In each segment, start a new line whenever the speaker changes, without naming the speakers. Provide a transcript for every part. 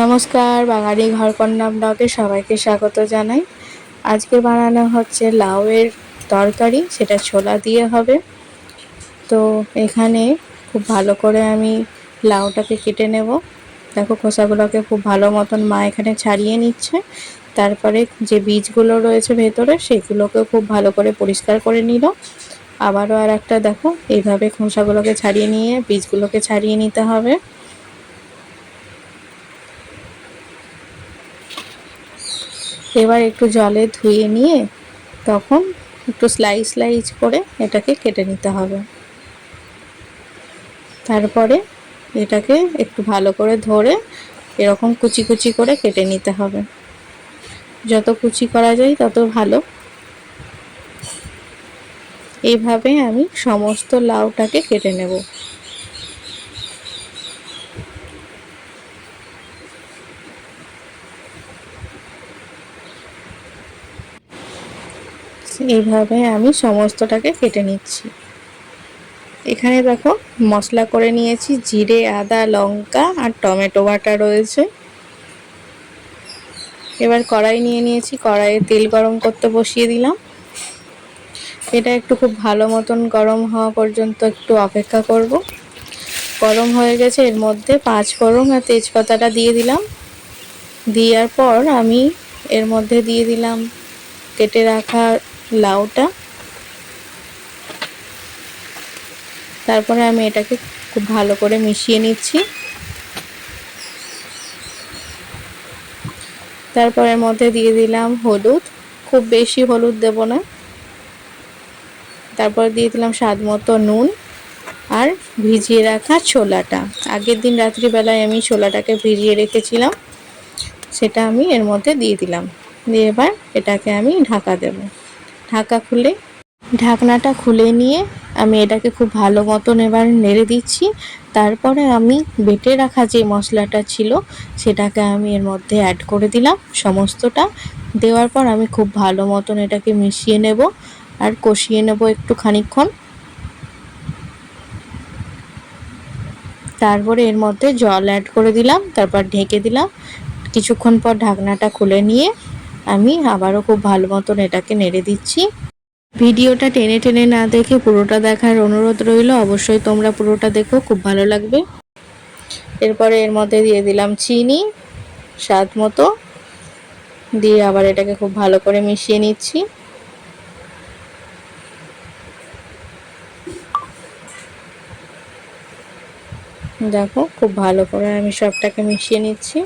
নমস্কার, বাঙালি ঘরকন্না ব্লগে সবাইকে স্বাগত জানাই। আজকে বানানো হচ্ছে লাউয়ের তরকারি, সেটা ছোলা দিয়ে হবে। তো এখানে খুব ভালো করে আমি লাউটাকে কেটে নেব। দেখো খোসাগুলোকে খুব ভালো মতন মা এখানে ছাড়িয়ে নিচ্ছে। তারপরে যে বীজগুলো রয়েছে ভেতরে সেগুলোকে খুব ভালো করে পরিষ্কার করে নিল। আবারও আর একটা দেখো এইভাবে খোসাগুলোকে ছাড়িয়ে নিয়ে বীজগুলোকে ছাড়িয়ে নিতে হবে। এবার একটু জলে ধুয়ে নিয়ে তখন একটু স্লাইস স্লাইস করে এটাকে কেটে নিতে হবে। তারপরে এটাকে একটু ভালো করে ধরে এরকম কুচি কুচি করে কেটে নিতে হবে। যত কুচি করা যায় তত ভালো। এইভাবে আমি সমস্ত লাউটাকে কেটে নেব। এইভাবে আমি সমস্তটাকে কেটে নিচ্ছি। এখানে দেখো মশলা করে নিয়েছি, জিরে, আদা, লঙ্কা আর টমেটো বাটা রয়েছে। এবার কড়াই নিয়ে নিয়েছি, কড়াইয়ে তেল গরম করতে বসিয়ে দিলাম। এটা একটু খুব ভালো মতন গরম হওয়া পর্যন্ত একটু অপেক্ষা করব। গরম হয়ে গেছে, এর মধ্যে 5 ফোড়ন আর তেজপাতাটা দিয়ে দিলাম। দেওয়ার পর আমি এর মধ্যে দিয়ে দিলাম কেটে রাখা লাউটা। তারপরে আমি এটাকে খুব ভালো করে মিশিয়ে নিচ্ছি। তারপর এর মধ্যে দিয়ে দিলাম হলুদ, খুব বেশি হলুদ দেব না। তারপর দিয়ে দিলাম স্বাদ মতো নুন আর ভিজিয়ে রাখা ছোলাটা। আগের দিন রাত্রিবেলায় আমি ছোলাটাকে ভিজিয়ে রেখেছিলাম, সেটা আমি এর মধ্যে দিয়ে দিলাম। দিয়ে এবার এটাকে আমি ঢাকা দেব। ঢাকনাটা খুলে নিয়ে আমি এটাকে খুব ভালো মতন এবার নেড়ে দিচ্ছি। তারপরে আমি বেটে রাখা যে মশলাটা ছিল সেটাকে আমি এর মধ্যে অ্যাড করে দিলাম সমস্তটা। দেওয়ার পর আমি খুব ভালো মতন এটাকে মিশিয়ে নেব আর কষিয়ে নেব একটু খানিকক্ষণ। তারপরে এর মধ্যে জল অ্যাড করে দিলাম, তারপর ঢেকে দিলাম। কিছুক্ষণ পর ঢাকনাটা খুলে নিয়ে আমি আবারও খুব ভালো মতন এটাকে নেড়ে দিচ্ছি। ভিডিওটা টেনে টেনে না দেখে পুরোটা দেখার অনুরোধ রইল। অবশ্যই তোমরা পুরোটা দেখো, খুব ভালো লাগবে। এরপরে এর মধ্যে দিয়ে দিলাম চিনি স্বাদ মতো, দিয়ে আবার এটাকে খুব ভালো করে মিশিয়ে নিচ্ছি। দেখো খুব ভালো করে আমি সবটাকে মিশিয়ে নিচ্ছি।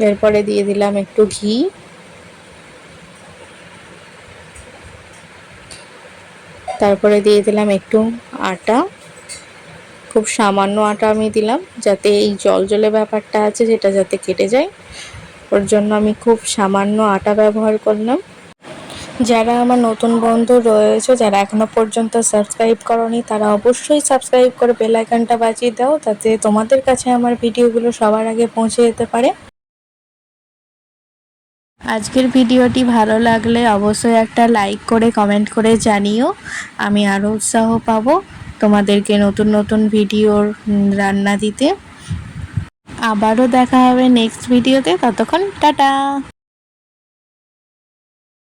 এরপরে দিয়ে দিলাম একটু ঘি। তারপরে দিয়ে দিলাম একটু আটা, খুব সামান্য আটা আমি দিলাম, যাতে এই জল জলে ব্যাপারটা আছে সেটা যাতে কেটে যায়, ওর জন্য আমি খুব সামান্য আটা ব্যবহার করলাম। যারা আমার নতুন বন্ধু রয়েছে, যারা এখনো পর্যন্ত সাবস্ক্রাইব করনি, তারা অবশ্যই সাবস্ক্রাইব করে বেল আইকনটা বাজিয়ে দাও, তাতে তোমাদের কাছে আমার ভিডিওগুলো সবার আগে পৌঁছে যেতে পারে। আজকের ভিডিওটি ভালো লাগলে অবশ্যই একটা লাইক করে কমেন্ট করে জানিও, আমি আরও উৎসাহ পাবো তোমাদেরকে নতুন নতুন ভিডিওর রান্না দিতে। আবারও দেখা হবে নেক্সট ভিডিওতে, ততক্ষণ টাটা।